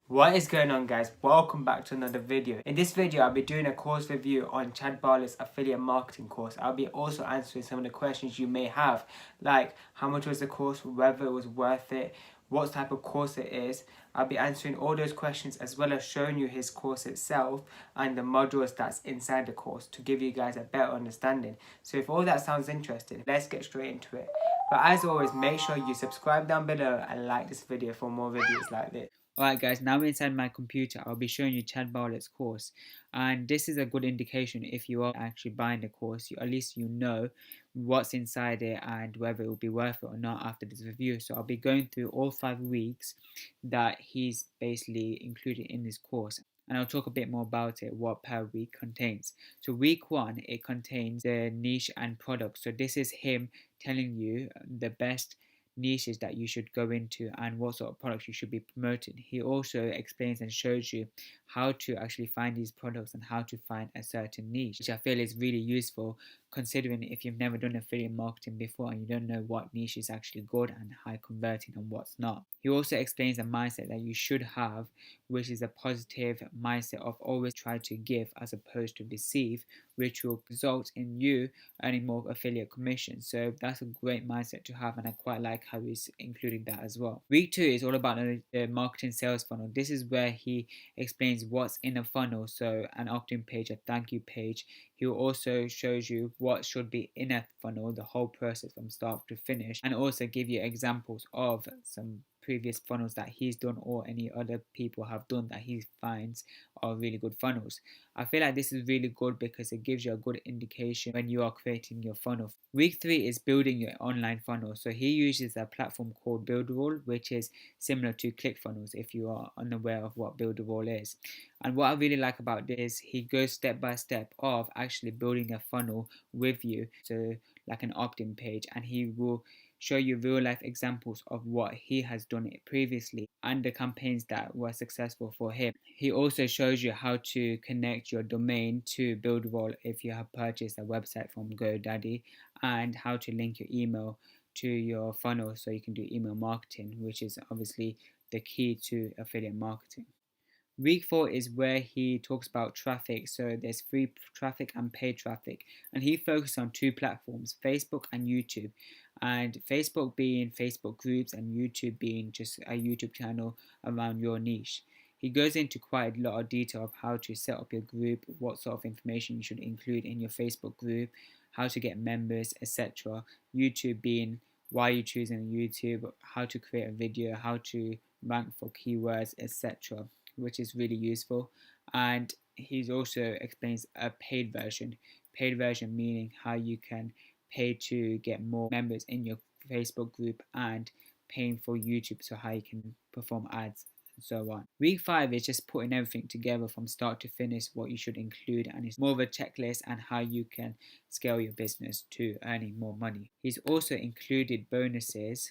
What is going on, guys? Welcome back to another video. In this video I'll be doing a course review on Chad Barlett's affiliate marketing course. I'll be also answering some of the questions you may have, like how much was the course, whether it was worth it, what type of course it is. I'll be answering all those questions as well as showing you his course itself and the modules that's inside the course to give you guys a better understanding. So if all that sounds interesting, let's get straight into it. But as always, make sure you subscribe down below and like this video for more videos like this. Alright guys, now inside my computer I'll be showing you Chad Barlett's course, and this is a good indication if you are actually buying the course. At least you know what's inside it and whether it will be worth it or not after this review. So I'll be going through all 5 weeks that he's basically included in this course, and I'll talk a bit more about it, what per week contains. So week 1, it contains the niche and product. So this is him telling you the best niches that you should go into and what sort of products you should be promoting. He also explains and shows you how to actually find these products and how to find a certain niche, which I feel is really useful considering if you've never done affiliate marketing before and you don't know what niche is actually good and high converting and what's not. He also explains a mindset that you should have, which is a positive mindset of always try to give as opposed to receive, which will result in you earning more affiliate commission. So that's a great mindset to have, and I quite like how he's including that as well. Week 2 is all about the marketing sales funnel. This is where he explains what's in a funnel, so an opt-in page, a thank you page. He also shows you what should be in a funnel, the whole process from start to finish, and also give you examples of some previous funnels that he's done or any other people have done that he finds are really good funnels. I feel like this is really good because it gives you a good indication when you are creating your funnel. Week 3 is building your online funnel. So he uses a platform called Builderall, which is similar to ClickFunnels if you are unaware of what Builderall is. And what I really like about this, he goes step by step of actually building a funnel with you. So like an opt-in page, and he will show you real life examples of what he has done it previously and the campaigns that were successful for him. He also shows you how to connect your domain to Buildwall if you have purchased a website from GoDaddy, and how to link your email to your funnel so you can do email marketing, which is obviously the key to affiliate marketing. Week 4 is where he talks about traffic. So there's free traffic and paid traffic, and he focuses on 2 platforms, Facebook and YouTube. And Facebook being Facebook groups and YouTube being just a YouTube channel around your niche. He goes into quite a lot of detail of how to set up your group, what sort of information you should include in your Facebook group, how to get members, etc. YouTube being why you're choosing YouTube, how to create a video, how to rank for keywords, etc., which is really useful. And he also explains a paid version meaning how you can pay to get more members in your Facebook group, and paying for YouTube, so how you can perform ads and so on. Week 5 is just putting everything together from start to finish, what you should include, and it's more of a checklist and how you can scale your business to earning more money. He's also included bonuses,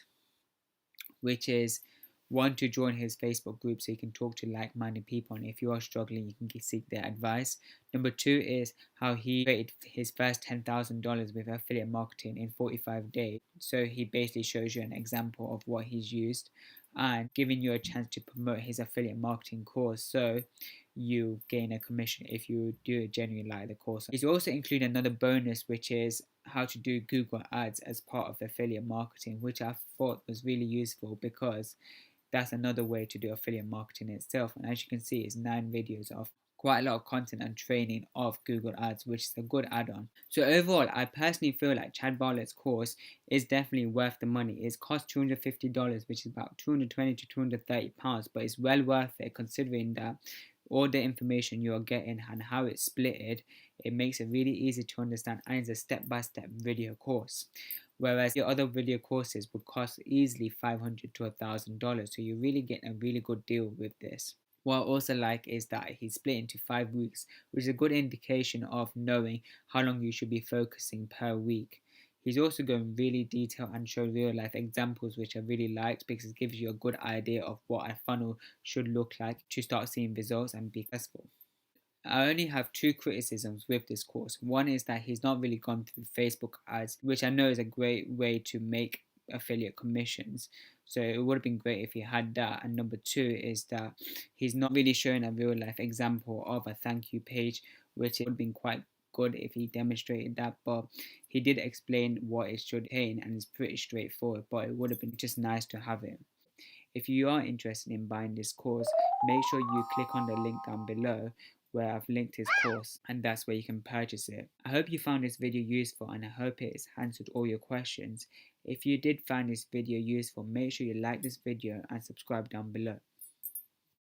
which is one, to join his Facebook group so you can talk to like-minded people, and if you are struggling you can seek their advice. Number 2 is how he created his first $10,000 with affiliate marketing in 45 days. So he basically shows you an example of what he's used and giving you a chance to promote his affiliate marketing course, so you gain a commission if you do genuinely like the course. He's also included another bonus, which is how to do Google ads as part of affiliate marketing, which I thought was really useful because that's another way to do affiliate marketing itself. And as you can see, it's 9 videos of quite a lot of content and training of Google ads, which is a good add-on. So overall, I personally feel like Chad Barlett's course is definitely worth the money. It costs $250, which is about 220 to 230 pounds, but it's well worth it considering that all the information you are getting and how it's splitted. It makes it really easy to understand, and it's a step-by-step video course, whereas the other video courses would cost easily $500 to $1,000. So you really get a really good deal with this. What I also like is that he's split into 5 weeks, which is a good indication of knowing how long you should be focusing per week. He's also going really detailed and show real life examples, which I really liked because it gives you a good idea of what a funnel should look like to start seeing results and be successful. I only have 2 criticisms with this course. One is that he's not really gone through Facebook ads, which I know is a great way to make affiliate commissions. So it would have been great if he had that. And number two is that he's not really showing a real life example of a thank you page, which would have been quite good if he demonstrated that. But he did explain what it should contain, and it's pretty straightforward, but it would have been just nice to have it. If you are interested in buying this course, make sure you click on the link down below where I've linked his course, and that's where you can purchase it. I hope you found this video useful, and I hope it has answered all your questions. If you did find this video useful, make sure you like this video and subscribe down below.